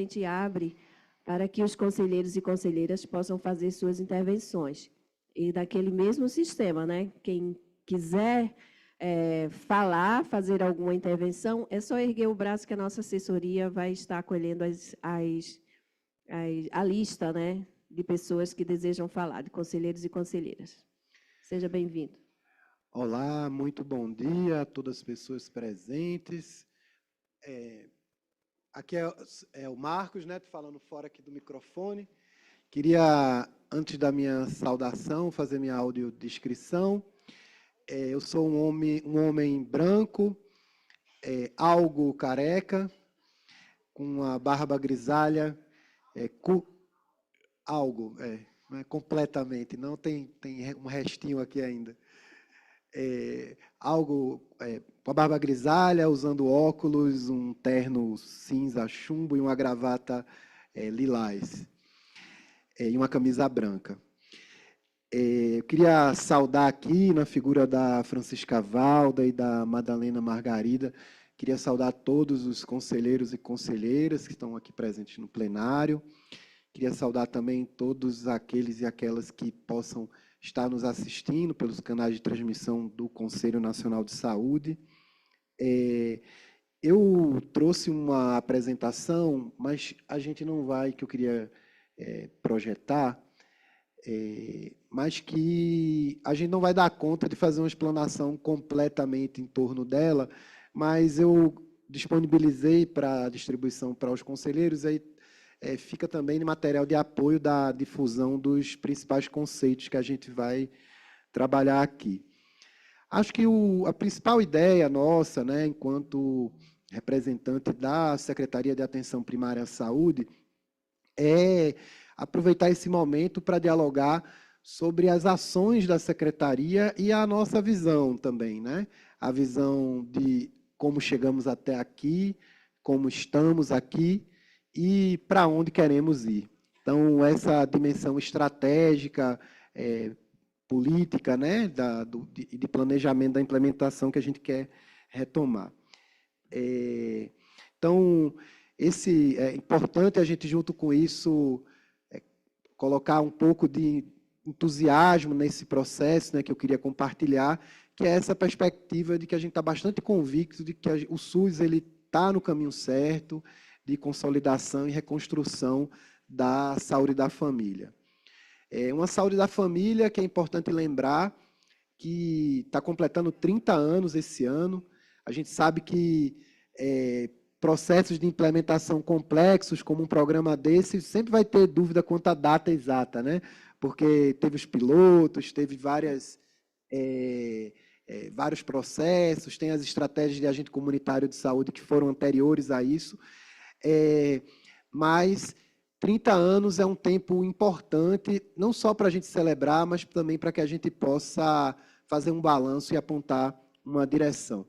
a gente abre para que os conselheiros e conselheiras possam fazer suas intervenções. E daquele mesmo sistema, né? Quem quiser falar, fazer alguma intervenção, é só erguer o braço que a nossa assessoria vai estar acolhendo a lista, né, de pessoas que desejam falar, de conselheiros e conselheiras. Seja bem-vindo. Olá, muito bom dia a todas as pessoas presentes. Aqui é o Marcos, né, falando fora aqui do microfone. Queria, antes da minha saudação, fazer minha audiodescrição. Eu sou um homem branco, algo careca, com uma barba grisalha, não é completamente, não tem um restinho aqui ainda. Com a barba grisalha, usando óculos, um terno cinza chumbo e uma gravata lilás, e uma camisa branca. Eu queria saudar aqui, na figura da Francisca Valda e da Madalena Margarida, queria saudar todos os conselheiros e conselheiras que estão aqui presentes no plenário. Queria saudar também todos aqueles e aquelas que possam estar nos assistindo pelos canais de transmissão do Conselho Nacional de Saúde. Eu trouxe uma apresentação, mas a gente não vai, que eu queria projetar, mas que a gente não vai dar conta de fazer uma explanação completamente em torno dela, mas eu disponibilizei para distribuição para os conselheiros, aí fica também no material de apoio da difusão dos principais conceitos que a gente vai trabalhar aqui. Acho que a principal ideia nossa, né, enquanto representante da Secretaria de Atenção Primária à Saúde, é aproveitar esse momento para dialogar sobre as ações da Secretaria e a nossa visão também, né? A visão de como chegamos até aqui, como estamos aqui, e para onde queremos ir. Então, essa dimensão estratégica, política, né, de planejamento da implementação que a gente quer retomar. Então, é importante a gente, junto com isso, colocar um pouco de entusiasmo nesse processo, né, que eu queria compartilhar, que é essa perspectiva de que a gente está bastante convicto de que o SUS está no caminho certo, de consolidação e reconstrução da saúde da família. Uma saúde da família que é importante lembrar que está completando 30 anos esse ano. A gente sabe que processos de implementação complexos, como um programa desse, sempre vai ter dúvida quanto à data exata, né? Porque teve os pilotos, teve vários processos, tem as estratégias de agente comunitário de saúde que foram anteriores a isso, mas 30 anos é um tempo importante, não só para a gente celebrar, mas também para que a gente possa fazer um balanço e apontar uma direção.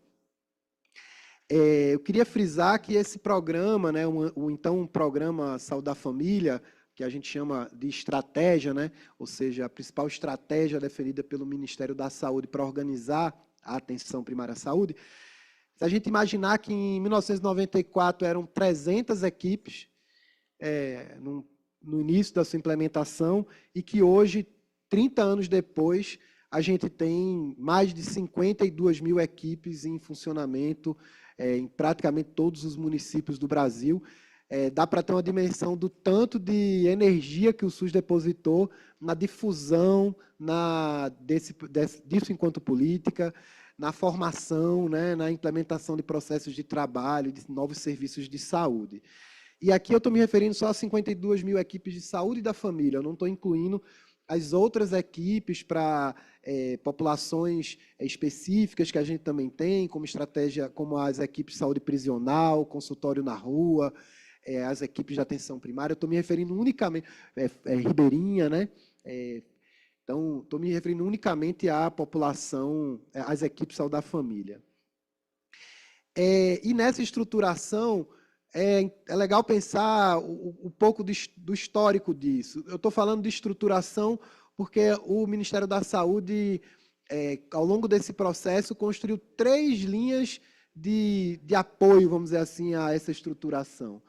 Eu queria frisar que esse programa, né, um programa Saúde da Família, que a gente chama de estratégia, né, ou seja, a principal estratégia definida pelo Ministério da Saúde para organizar a atenção primária à saúde, se a gente imaginar que em 1994 eram 300 equipes, no início da sua implementação, e que hoje, 30 anos depois, a gente tem mais de 52 mil equipes em funcionamento em praticamente todos os municípios do Brasil. Dá para ter uma dimensão do tanto de energia que o SUS depositou na difusão disso enquanto política, na formação, né, na implementação de processos de trabalho, de novos serviços de saúde. E aqui eu estou me referindo só a 52 mil equipes de saúde da família, eu não estou incluindo as outras equipes para populações específicas que a gente também tem, como estratégia, como as equipes de saúde prisional, consultório na rua, as equipes de atenção primária. Eu estou me referindo unicamente, Ribeirinha, né? Então, estou me referindo unicamente à população, às equipes de saúde da família. E nessa estruturação, é legal pensar um pouco do histórico disso. Eu estou falando de estruturação porque o Ministério da Saúde, ao longo desse processo, construiu 3 linhas de apoio, vamos dizer assim, a essa estruturação.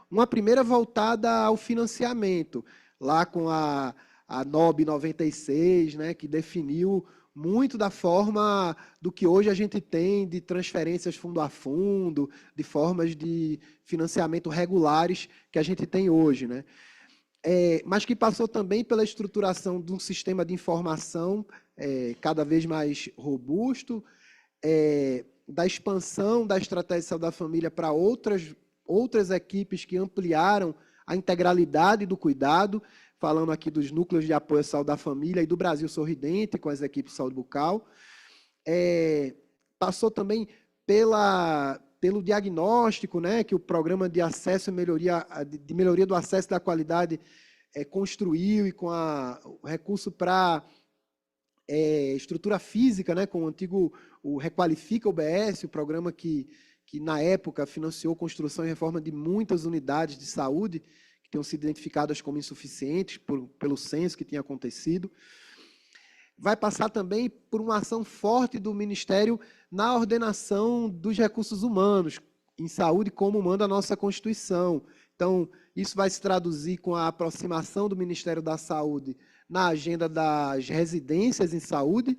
Uma primeira voltada ao financiamento, lá com a NOB 96, né, que definiu muito da forma do que hoje a gente tem de transferências fundo a fundo, de formas de financiamento regulares que a gente tem hoje, né? Mas que passou também pela estruturação de um sistema de informação cada vez mais robusto, da expansão da estratégia de saúde da família para outras equipes que ampliaram a integralidade do cuidado, falando aqui dos núcleos de apoio à saúde da família e do Brasil Sorridente, com as equipes de saúde bucal. Passou também pelo diagnóstico, né, que o programa de acesso e melhoria do acesso e da qualidade construiu, e com o recurso para estrutura física, né, com o antigo Requalifica UBS, o programa que na época financiou construção e reforma de muitas unidades de saúde, que tinham sido identificadas como insuficientes pelo censo que tinha acontecido. Vai passar também por uma ação forte do Ministério na ordenação dos recursos humanos em saúde, como manda a nossa Constituição. Então, isso vai se traduzir com a aproximação do Ministério da Saúde na agenda das residências em saúde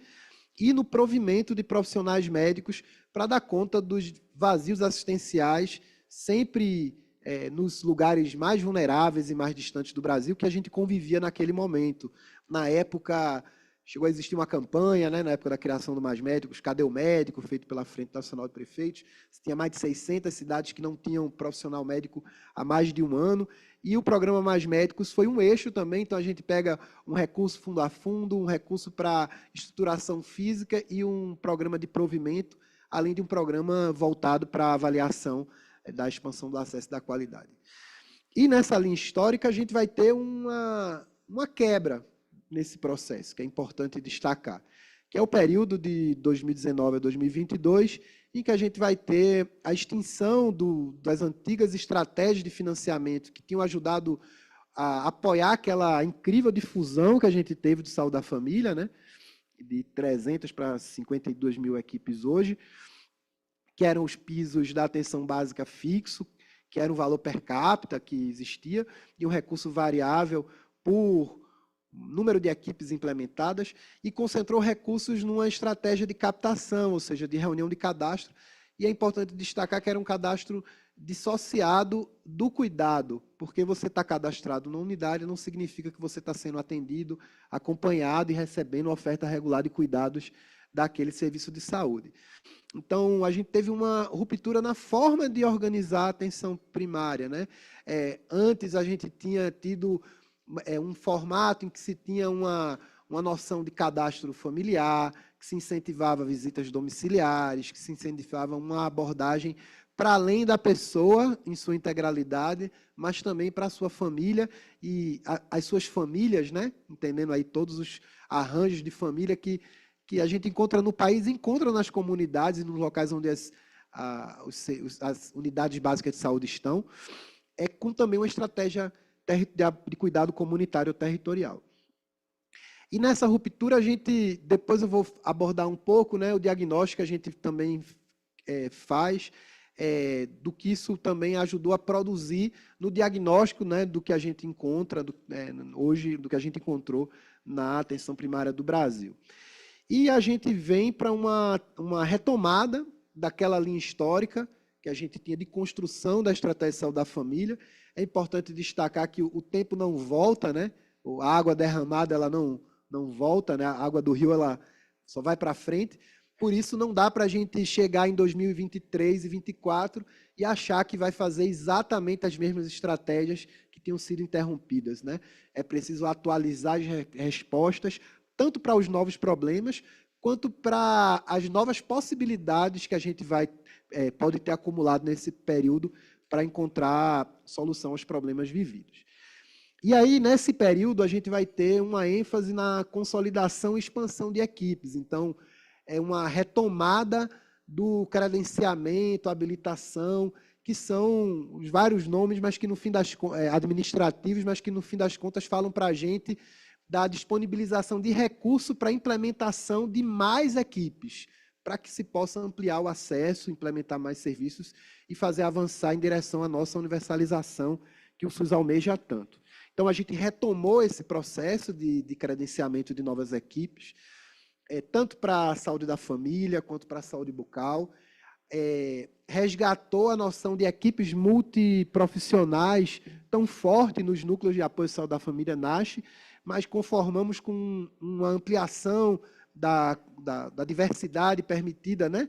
e no provimento de profissionais médicos para dar conta dos vazios assistenciais, sempre nos lugares mais vulneráveis e mais distantes do Brasil, que a gente convivia naquele momento. Na época, chegou a existir uma campanha, né, na época da criação do Mais Médicos, Cadê o Médico?, feito pela Frente Nacional de Prefeitos. Tinha mais de 600 cidades que não tinham profissional médico há mais de um ano, e o programa Mais Médicos foi um eixo também. Então a gente pega um recurso fundo a fundo, um recurso para estruturação física e um programa de provimento, além de um programa voltado para a avaliação da expansão do acesso e da qualidade. E nessa linha histórica a gente vai ter uma quebra nesse processo, que é importante destacar, que é o período de 2019 a 2022, em que a gente vai ter a extinção das antigas estratégias de financiamento que tinham ajudado a apoiar aquela incrível difusão que a gente teve de saúde da família, né? De 300 para 52 mil equipes hoje, que eram os pisos da atenção básica fixo, que era o valor per capita que existia, e um recurso variável por número de equipes implementadas, e concentrou recursos numa estratégia de captação, ou seja, de reunião de cadastro. E é importante destacar que era um cadastro dissociado do cuidado, porque você está cadastrado na unidade não significa que você está sendo atendido, acompanhado e recebendo uma oferta regular de cuidados daquele serviço de saúde. Então, a gente teve uma ruptura na forma de organizar a atenção primária, né? Antes, a gente tinha tido um formato em que se tinha uma noção de cadastro familiar, que se incentivava visitas domiciliares, que se incentivava uma abordagem para além da pessoa em sua integralidade, mas também para a sua família e as suas famílias, né? Entendendo aí todos os arranjos de família que a gente encontra no país, encontra nas comunidades e nos locais onde as unidades básicas de saúde estão, com também uma estratégia de cuidado comunitário territorial. E nessa ruptura, depois eu vou abordar um pouco, né, o diagnóstico que a gente também faz, do que isso também ajudou a produzir no diagnóstico, né, do que a gente encontra hoje, do que a gente encontrou na atenção primária do Brasil. E a gente vem para uma retomada daquela linha histórica que a gente tinha de construção da estratégia de saúde da família. É importante destacar que o tempo não volta, né? A água derramada ela não volta, né? A água do rio ela só vai para frente. Por isso, não dá para a gente chegar em 2023 e 2024 e achar que vai fazer exatamente as mesmas estratégias que tinham sido interrompidas, né? É preciso atualizar as respostas, tanto para os novos problemas, quanto para as novas possibilidades que a gente pode ter acumulado nesse período para encontrar solução aos problemas vividos. E aí, nesse período, a gente vai ter uma ênfase na consolidação e expansão de equipes. Então, é uma retomada do credenciamento, habilitação, que são os vários nomes, mas que no fim administrativos, mas que no fim das contas falam para a gente da disponibilização de recurso para a implementação de mais equipes, para que se possa ampliar o acesso, implementar mais serviços e fazer avançar em direção à nossa universalização, que o SUS almeja tanto. Então, a gente retomou esse processo de credenciamento de novas equipes, tanto para a saúde da família, quanto para a saúde bucal, resgatou a noção de equipes multiprofissionais tão forte nos núcleos de apoio à saúde da família NASH, mas conformamos com uma ampliação da diversidade permitida, né,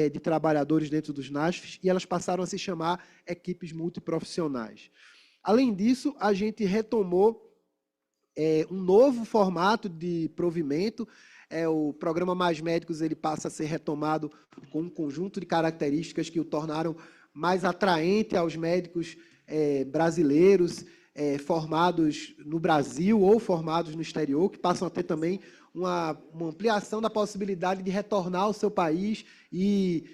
de trabalhadores dentro dos NASHs, e elas passaram a se chamar equipes multiprofissionais. Além disso, a gente retomou um novo formato de provimento. O programa Mais Médicos ele passa a ser retomado com um conjunto de características que o tornaram mais atraente aos médicos brasileiros, formados no Brasil ou formados no exterior, que passam a ter também uma ampliação da possibilidade de retornar ao seu país e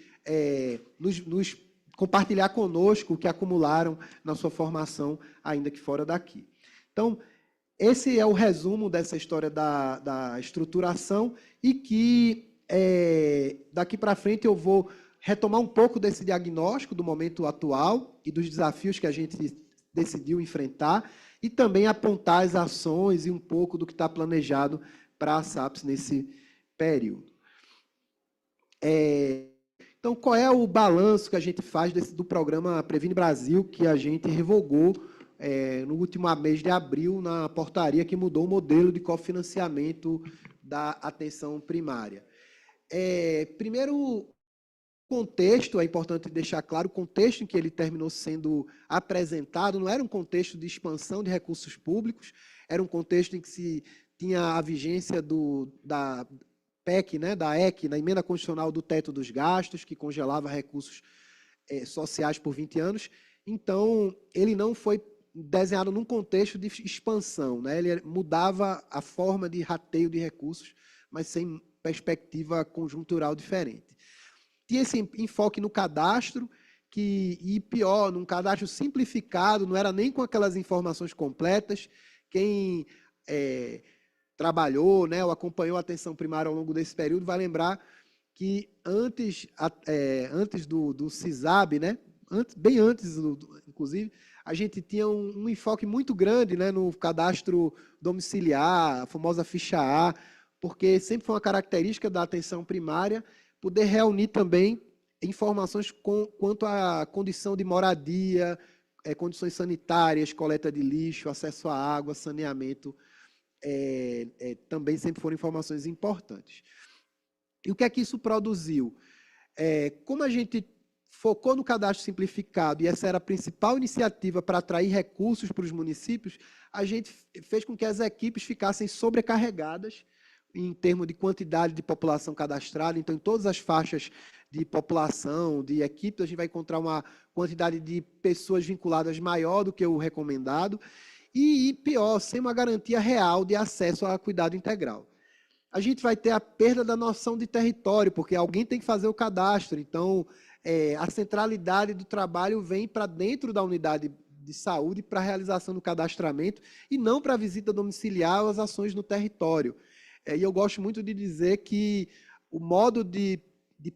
nos compartilhar conosco o que acumularam na sua formação, ainda que fora daqui. Então, esse é o resumo dessa história da estruturação e que, daqui para frente, eu vou retomar um pouco desse diagnóstico do momento atual e dos desafios que a gente decidiu enfrentar e também apontar as ações e um pouco do que está planejado para a SAPS nesse período. Então, qual é o balanço que a gente faz do programa Previne Brasil, que a gente revogou no último mês de abril, na portaria que mudou o modelo de cofinanciamento da atenção primária? Primeiro, contexto, é importante deixar claro, o contexto em que ele terminou sendo apresentado não era um contexto de expansão de recursos públicos, era um contexto em que se tinha a vigência da PEC, né, da EC, na emenda constitucional do teto dos gastos, que congelava recursos sociais por 20 anos. Então, ele não foi desenhado num contexto de expansão, né? Ele mudava a forma de rateio de recursos, mas sem perspectiva conjuntural diferente. Tinha esse enfoque no cadastro, e pior, num cadastro simplificado, não era nem com aquelas informações completas. Quem trabalhou, né, ou acompanhou a atenção primária ao longo desse período vai lembrar que antes do CISAB, né, bem antes, inclusive, a gente tinha um enfoque muito grande, né, no cadastro domiciliar, a famosa ficha A, porque sempre foi uma característica da atenção primária poder reunir também informações quanto à condição de moradia, condições sanitárias, coleta de lixo, acesso à água, saneamento, também sempre foram informações importantes. E o que é que isso produziu? Como a gente focou no cadastro simplificado, e essa era a principal iniciativa para atrair recursos para os municípios, a gente fez com que as equipes ficassem sobrecarregadas em termos de quantidade de população cadastrada. Então, em todas as faixas de população, de equipes, a gente vai encontrar uma quantidade de pessoas vinculadas maior do que o recomendado, e pior, sem uma garantia real de acesso a cuidado integral. A gente vai ter a perda da noção de território, porque alguém tem que fazer o cadastro. Então, a centralidade do trabalho vem para dentro da unidade de saúde para a realização do cadastramento e não para a visita domiciliar ou as ações no território. E eu gosto muito de dizer que o modo de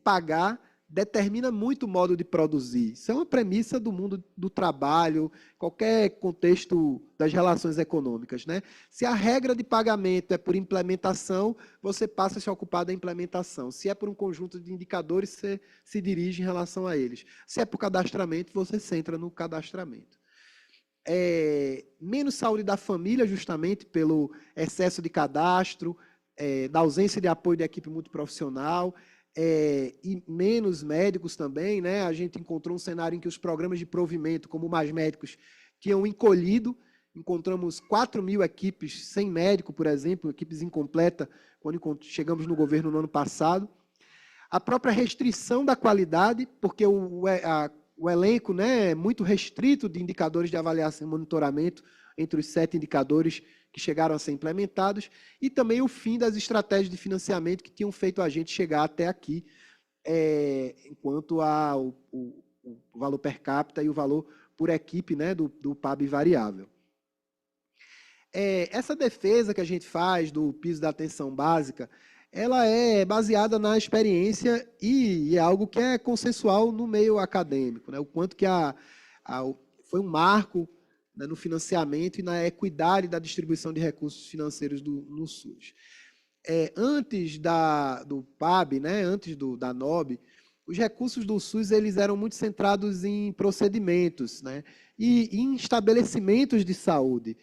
pagar determina muito o modo de produzir. Isso é uma premissa do mundo do trabalho, qualquer contexto das relações econômicas, né? Se a regra de pagamento é por implementação, você passa a se ocupar da implementação. Se é por um conjunto de indicadores, você se dirige em relação a eles. Se é por cadastramento, você centra no cadastramento. Menos saúde da família, justamente pelo excesso de cadastro, da ausência de apoio da equipe multiprofissional, e menos médicos também, né? A gente encontrou um cenário em que os programas de provimento, como o Mais Médicos, tinham encolhido. Encontramos 4.000 equipes sem médico, por exemplo, equipes incompletas, quando chegamos no governo no ano passado. A própria restrição da qualidade, porque o elenco, né, é muito restrito de indicadores de avaliação e monitoramento, entre os 7 indicadores que chegaram a ser implementados, e também o fim das estratégias de financiamento que tinham feito a gente chegar até aqui, enquanto o valor per capita e o valor por equipe, né, do PAB variável. Essa defesa que a gente faz do piso da atenção básica, ela é baseada na experiência e é algo que é consensual no meio acadêmico, né? O quanto que foi um marco, né, no financiamento e na equidade da distribuição de recursos financeiros no SUS. Antes do PAB, né, antes da NOB, os recursos do SUS eles eram muito centrados em procedimentos, né, e em estabelecimentos de saúde.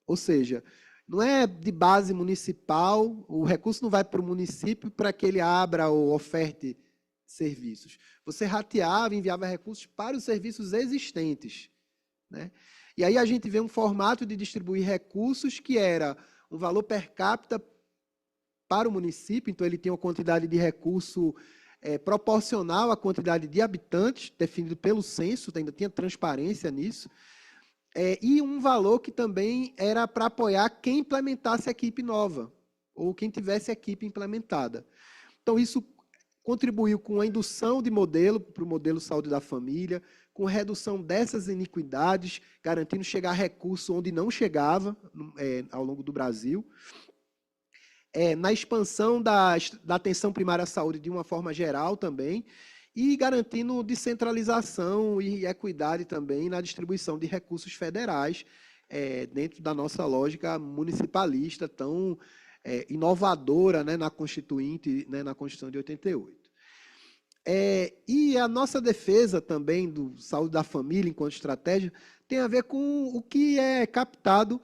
Ou seja, não é de base municipal, o recurso não vai para o município para que ele abra ou oferte serviços. Você rateava, enviava recursos para os serviços existentes, né? E aí a gente vê um formato de distribuir recursos que era um valor per capita para o município, então ele tem uma quantidade de recurso proporcional à quantidade de habitantes, definido pelo censo, ainda tinha transparência nisso, e um valor que também era para apoiar quem implementasse a equipe nova, ou quem tivesse a equipe implementada. Então, isso contribuiu com a indução de modelo para o modelo saúde da família, com redução dessas iniquidades, garantindo chegar recurso onde não chegava ao longo do Brasil. Na expansão da atenção primária à saúde de uma forma geral também, e garantindo descentralização e equidade também na distribuição de recursos federais, dentro da nossa lógica municipalista tão inovadora, né, na Constituinte, né, na Constituição de 88. E a nossa defesa também do saúde da família enquanto estratégia tem a ver com o que é captado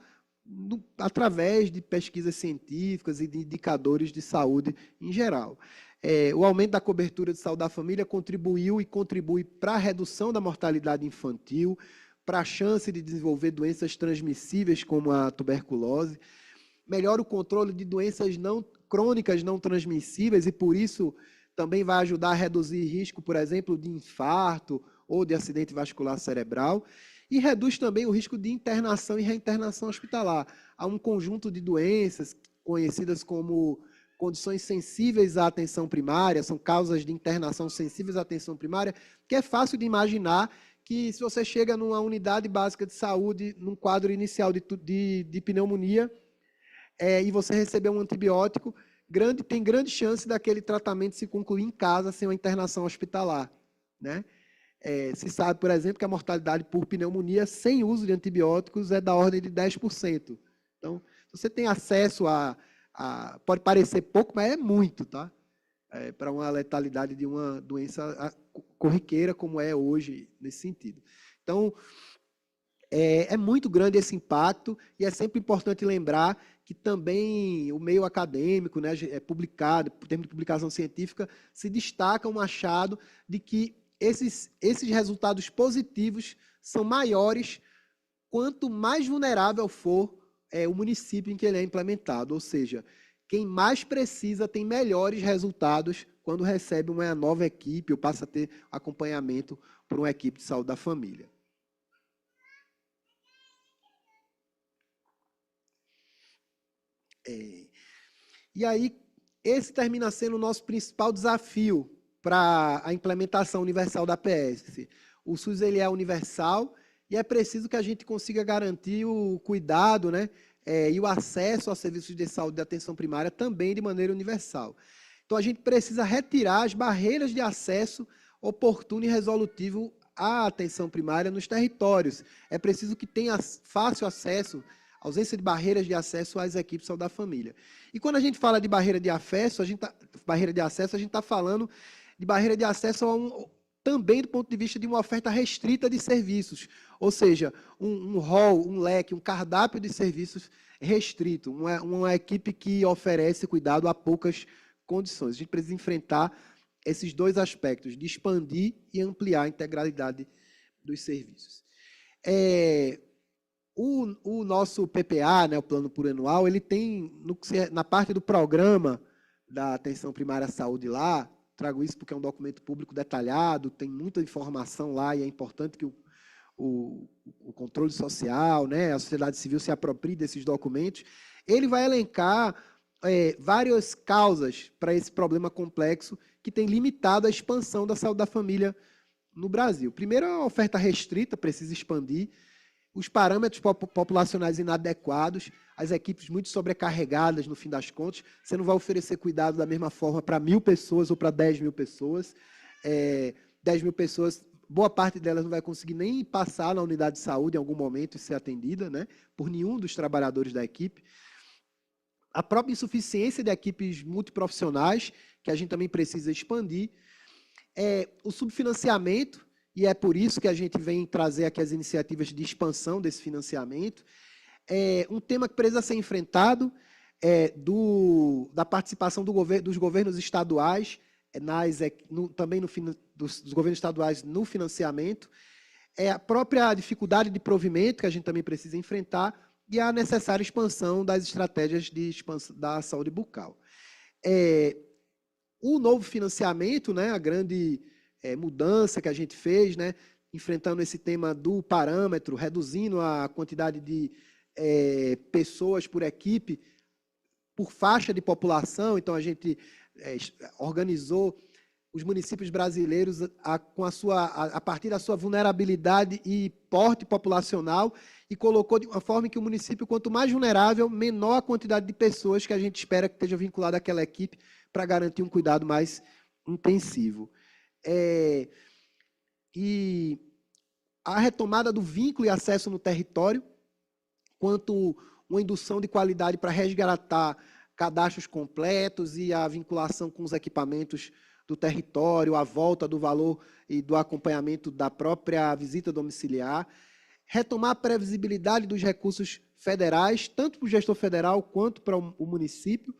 através de pesquisas científicas e de indicadores de saúde em geral. O aumento da cobertura de saúde da família contribuiu e contribui para a redução da mortalidade infantil, para a chance de desenvolver doenças transmissíveis como a tuberculose, melhora o controle de doenças crônicas não transmissíveis e, por isso, também vai ajudar a reduzir risco, por exemplo, de infarto ou de acidente vascular cerebral, e reduz também o risco de internação e reinternação hospitalar. Há um conjunto de doenças conhecidas como condições sensíveis à atenção primária, são causas de internação sensíveis à atenção primária, que é fácil de imaginar que se você chega numa unidade básica de saúde, num quadro inicial de pneumonia, e você receber um antibiótico, tem grande chance daquele tratamento se concluir em casa sem uma internação hospitalar, né? Se sabe, por exemplo, que a mortalidade por pneumonia sem uso de antibióticos é da ordem de 10%. Então, você tem acesso pode parecer pouco, mas é muito, tá? Para uma letalidade de uma doença corriqueira como é hoje, nesse sentido. Então, é muito grande esse impacto e é sempre importante lembrar que também o meio acadêmico, né, publicado, por termo de publicação científica, se destaca um achado de que esses resultados positivos são maiores quanto mais vulnerável for o município em que ele é implementado. Ou seja, quem mais precisa tem melhores resultados quando recebe uma nova equipe ou passa a ter acompanhamento por uma equipe de saúde da família. E aí, esse termina sendo o nosso principal desafio para a implementação universal da PS. O SUS ele é universal e é preciso que a gente consiga garantir o cuidado, né, e o acesso aos serviços de saúde de atenção primária também de maneira universal. Então, a gente precisa retirar as barreiras de acesso oportuno e resolutivo à atenção primária nos territórios. É preciso que tenha fácil acesso, ausência de barreiras de acesso às equipes de saúde da família. E quando a gente fala de barreira de acesso, a gente está falando de barreira de acesso também do ponto de vista de uma oferta restrita de serviços, ou seja, um rol, um leque, um cardápio de serviços restrito, uma equipe que oferece cuidado a poucas condições. A gente precisa enfrentar esses dois aspectos, de expandir e ampliar a integralidade dos serviços. O nosso PPA, né, o Plano Plurianual, ele tem, na parte do programa da atenção primária à saúde lá, trago isso porque é um documento público detalhado, tem muita informação lá e é importante que o controle social, né, a sociedade civil se aproprie desses documentos. Ele vai elencar várias causas para esse problema complexo que tem limitado a expansão da saúde da família no Brasil. Primeiro, a oferta restrita, precisa expandir. os parâmetros populacionais inadequados, as equipes muito sobrecarregadas, no fim das contas, você não vai oferecer cuidado da mesma forma para 1.000 pessoas ou para 10.000 pessoas. 10.000 pessoas, boa parte delas não vai conseguir nem passar na unidade de saúde em algum momento e ser atendida, né, por nenhum dos trabalhadores da equipe. A própria insuficiência de equipes multiprofissionais, que a gente também precisa expandir. O subfinanciamento, e é por isso que a gente vem trazer aqui as iniciativas de expansão desse financiamento. Um tema que precisa ser enfrentado da participação dos governos estaduais, também dos governos estaduais no financiamento, a própria dificuldade de provimento que a gente também precisa enfrentar e a necessária expansão das estratégias de expansão da saúde bucal. O novo financiamento, né, a grande mudança que a gente fez, né, enfrentando esse tema do parâmetro, reduzindo a quantidade de pessoas por equipe, por faixa de população. Então, a gente organizou os municípios brasileiros a partir da sua vulnerabilidade e porte populacional e colocou de uma forma que o município, quanto mais vulnerável, menor a quantidade de pessoas que a gente espera que esteja vinculada àquela equipe para garantir um cuidado mais intensivo. E a retomada do vínculo e acesso no território, quanto uma indução de qualidade para resgatar cadastros completos e a vinculação com os equipamentos do território, a volta do valor e do acompanhamento da própria visita domiciliar, retomar a previsibilidade dos recursos federais, tanto para o gestor federal quanto para o município,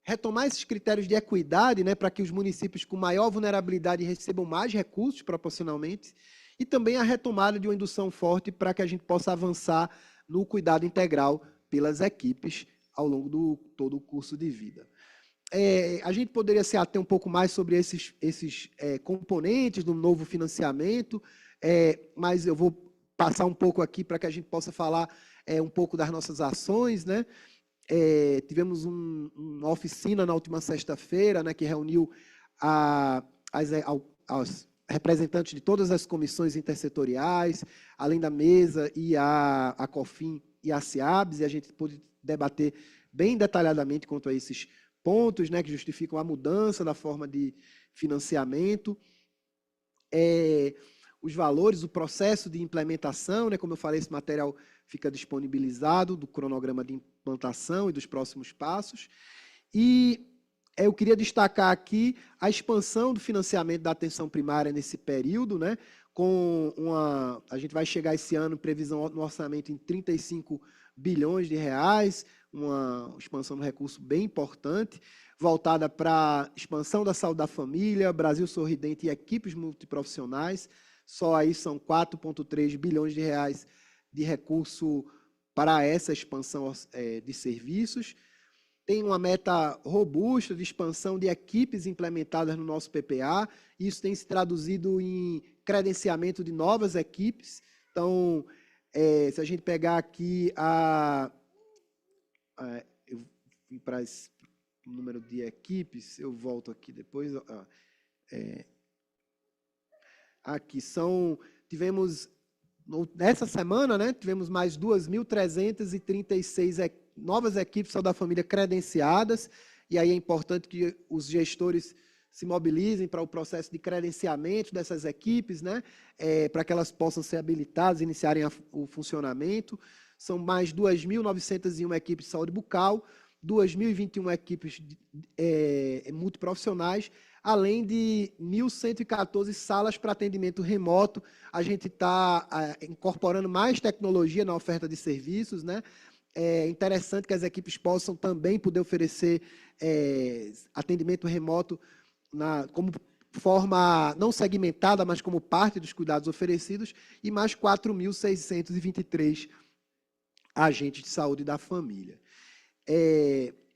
retomar esses critérios de equidade, né, para que os municípios com maior vulnerabilidade recebam mais recursos proporcionalmente, e também a retomada de uma indução forte para que a gente possa avançar no cuidado integral pelas equipes ao longo do todo o curso de vida. A gente poderia se ater um pouco mais sobre esses componentes do novo financiamento, mas eu vou passar um pouco aqui para que a gente possa falar um pouco das nossas ações, né? Tivemos uma oficina na última sexta-feira, né, que reuniu as representantes de todas as comissões intersetoriais, além da mesa e a COFIN e a SEABS, e a gente pôde debater bem detalhadamente quanto a esses pontos, né, que justificam a mudança da forma de financiamento, os valores, o processo de implementação, né, como eu falei, esse material fica disponibilizado, do cronograma de implantação e dos próximos passos. E eu queria destacar aqui a expansão do financiamento da atenção primária nesse período, né, a gente vai chegar esse ano, previsão no orçamento, em 35 bilhões de reais, uma expansão do recurso bem importante, voltada para a expansão da saúde da família, Brasil Sorridente e equipes multiprofissionais. Só aí são 4,3 bilhões de reais de recurso para essa expansão de serviços. Tem uma meta robusta de expansão de equipes implementadas no nosso PPA. Isso tem se traduzido em credenciamento de novas equipes. Então, se a gente pegar aqui eu vim para esse número de equipes, eu volto aqui depois. Aqui tivemos, nessa semana, né, tivemos mais 2.336 novas equipes de saúde da família credenciadas, e aí é importante que os gestores se mobilizem para o processo de credenciamento dessas equipes, né, para que elas possam ser habilitadas, iniciarem o funcionamento. São mais 2.901 equipes de saúde bucal, 2.021 equipes multiprofissionais, além de 1.114 salas para atendimento remoto. A gente está incorporando mais tecnologia na oferta de serviços, né? É interessante que as equipes possam também poder oferecer atendimento remoto como forma não segmentada, mas como parte dos cuidados oferecidos, e mais 4.623 agentes de saúde da família.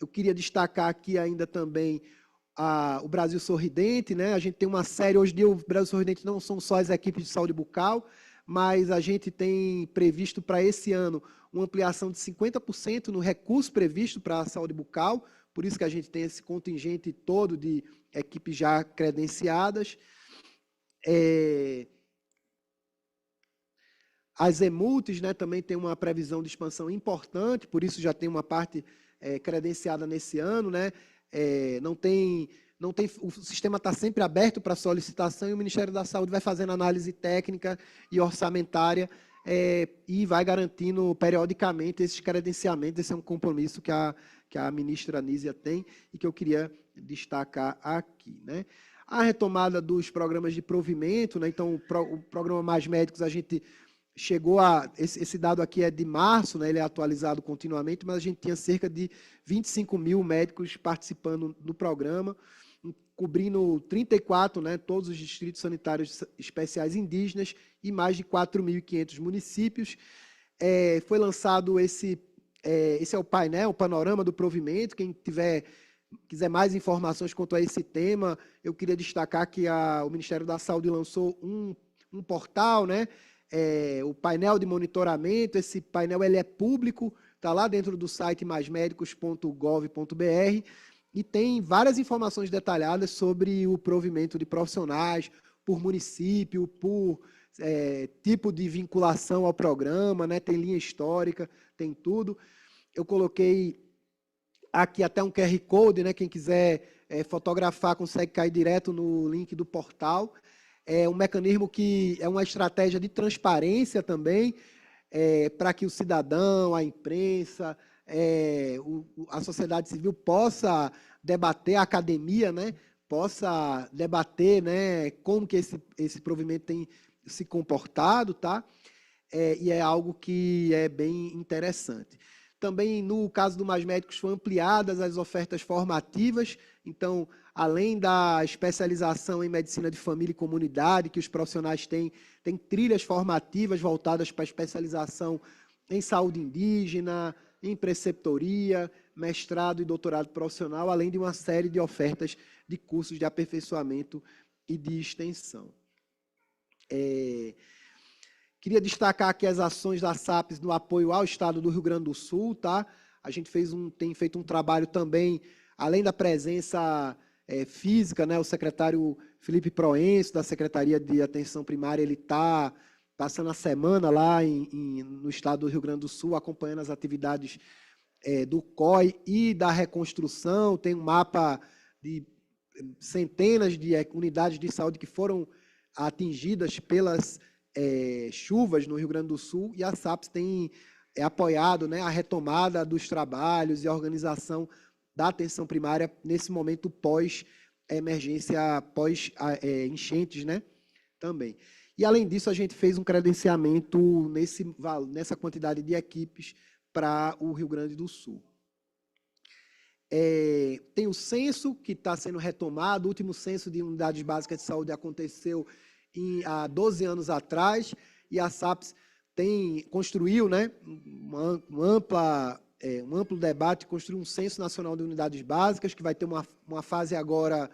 Eu queria destacar aqui ainda também o Brasil Sorridente, né? A gente tem uma série, hoje em dia o Brasil Sorridente não são só as equipes de saúde bucal, mas a gente tem previsto para esse ano uma ampliação de 50% no recurso previsto para a saúde bucal, por isso que a gente tem esse contingente todo de equipes já credenciadas. As EMULTs, né, também tem uma previsão de expansão importante, por isso já tem uma parte credenciada nesse ano, né? O sistema está sempre aberto para solicitação e o Ministério da Saúde vai fazendo análise técnica e orçamentária e vai garantindo periodicamente esses credenciamentos. Esse é um compromisso que a ministra Anísia tem e que eu queria destacar aqui, né? A retomada dos programas de provimento, né? Então, o programa Mais Médicos, a gente chegou a... Esse dado aqui é de março, né? Ele é atualizado continuamente, mas a gente tinha cerca de 25 mil médicos participando do programa, cobrindo 34, né, todos os distritos sanitários especiais indígenas e mais de 4.500 municípios. Foi lançado esse é o painel, o panorama do provimento. Quem quiser mais informações quanto a esse tema, eu queria destacar que o Ministério da Saúde lançou um portal, né, o painel de monitoramento. Esse painel ele é público, está lá dentro do site maismedicos.gov.br, e tem várias informações detalhadas sobre o provimento de profissionais, por município, por tipo de vinculação ao programa, né? Tem linha histórica, tem tudo. Eu coloquei aqui até um QR Code, né? Quem quiser fotografar consegue cair direto no link do portal. É um mecanismo que é uma estratégia de transparência também, para que o cidadão, a imprensa, a sociedade civil possa debater, a academia, né, possa debater, né, como que esse provimento tem se comportado, tá? E é algo que é bem interessante. Também, no caso do Mais Médicos, foram ampliadas as ofertas formativas. Então, além da especialização em medicina de família e comunidade, que os profissionais têm trilhas formativas voltadas para a especialização em saúde indígena, em preceptoria, mestrado e doutorado profissional, além de uma série de ofertas de cursos de aperfeiçoamento e de extensão. Queria destacar aqui as ações da SAPES no apoio ao Estado do Rio Grande do Sul, tá? A gente tem feito um trabalho também, além da presença física, né? O secretário Felipe Proenço, da Secretaria de Atenção Primária, ele está passando a semana lá no Estado do Rio Grande do Sul, acompanhando as atividades do COI e da reconstrução. Tem um mapa de centenas de unidades de saúde que foram atingidas pelas chuvas no Rio Grande do Sul, e a SAPES tem apoiado, né, a retomada dos trabalhos e a organização da atenção primária nesse momento pós-emergência, pós-enchentes, né, também. E, além disso, a gente fez um credenciamento nessa quantidade de equipes para o Rio Grande do Sul. Tem o censo, que está sendo retomado. O último censo de unidades básicas de saúde aconteceu há 12 anos atrás, e a SAPES construiu, né, um amplo debate, construiu um censo nacional de unidades básicas, que vai ter uma fase agora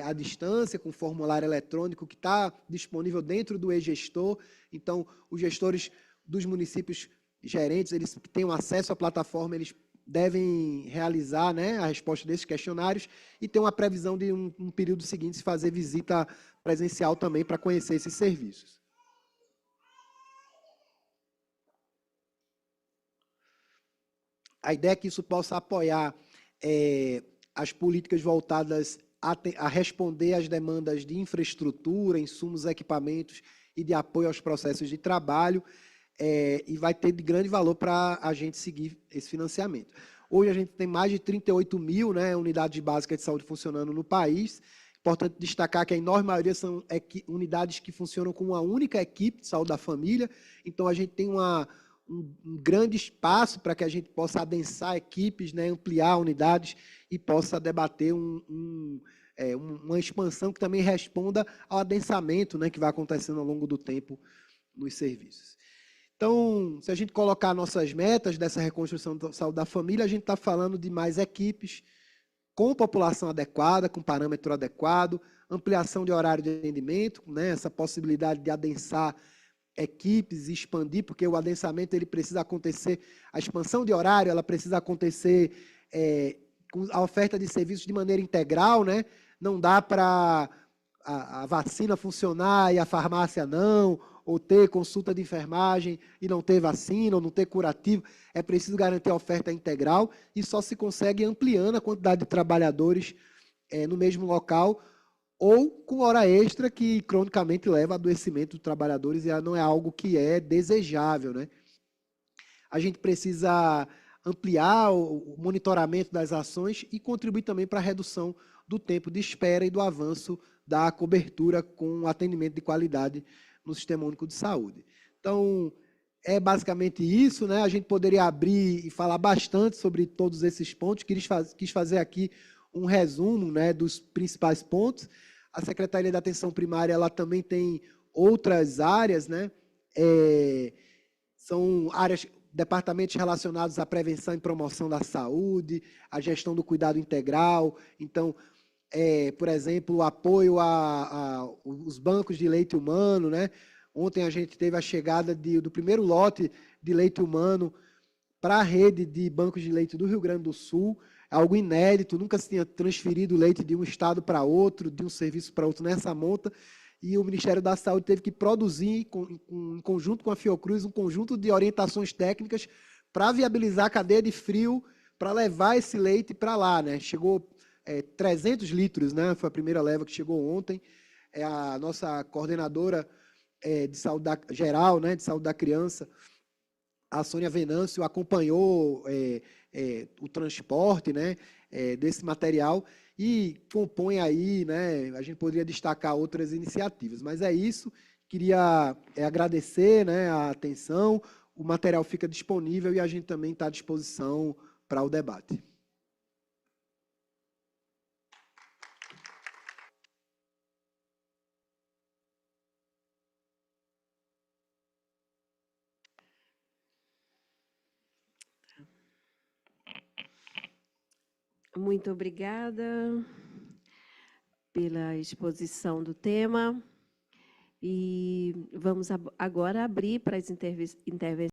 à distância, com formulário eletrônico, que está disponível dentro do e-gestor. Então, os gestores dos municípios gerentes, eles que tenham acesso à plataforma, eles devem realizar, né, a resposta desses questionários, e ter uma previsão de um período seguinte se fazer visita presencial também para conhecer esses serviços. A ideia é que isso possa apoiar as políticas voltadas a responder às demandas de infraestrutura, insumos, equipamentos e de apoio aos processos de trabalho, e vai ter de grande valor para a gente seguir esse financiamento. Hoje a gente tem mais de 38 mil, né, unidades básicas de saúde funcionando no país. Importante destacar que a enorme maioria são unidades que funcionam com uma única equipe de saúde da família. Então, a gente tem um grande espaço para que a gente possa adensar equipes, né, ampliar unidades e possa debater uma expansão que também responda ao adensamento, né, que vai acontecendo ao longo do tempo nos serviços. Então, se a gente colocar nossas metas dessa reconstrução da saúde da família, a gente está falando de mais equipes, com população adequada, com parâmetro adequado, ampliação de horário de atendimento, né, essa possibilidade de adensar equipes e expandir, porque o adensamento ele precisa acontecer, a expansão de horário ela precisa acontecer com a oferta de serviços de maneira integral, né? Não dá para a vacina funcionar e a farmácia não, ou ter consulta de enfermagem e não ter vacina, ou não ter curativo. É preciso garantir a oferta integral e só se consegue ampliando a quantidade de trabalhadores no mesmo local ou com hora extra, que cronicamente leva a adoecimento dos trabalhadores e não é algo que é desejável, né? A gente precisa ampliar o monitoramento das ações e contribuir também para a redução do tempo de espera e do avanço da cobertura com atendimento de qualidade no Sistema Único de Saúde. Então, é basicamente isso, né? A gente poderia abrir e falar bastante sobre todos esses pontos. Quis fazer aqui um resumo, né, dos principais pontos. A Secretaria da Atenção Primária ela também tem outras áreas, né? São áreas, departamentos relacionados à prevenção e promoção da saúde, à gestão do cuidado integral. Então, por exemplo, o apoio aos bancos de leite humano, né? Ontem a gente teve a chegada do primeiro lote de leite humano para a rede de bancos de leite do Rio Grande do Sul, algo inédito, nunca se tinha transferido leite de um estado para outro, de um serviço para outro nessa monta, e o Ministério da Saúde teve que produzir, em conjunto com a Fiocruz, um conjunto de orientações técnicas para viabilizar a cadeia de frio, para levar esse leite para lá, né? Chegou 300 litros, né? Foi a primeira leva que chegou ontem. A nossa coordenadora de saúde geral, né, de saúde da criança, a Sônia Venâncio, acompanhou o transporte, né, desse material e compõe aí, né, a gente poderia destacar outras iniciativas, mas é isso. Queria agradecer, né, a atenção, o material fica disponível e a gente também está à disposição para o debate. Muito obrigada pela exposição do tema. E vamos agora abrir para as intervenções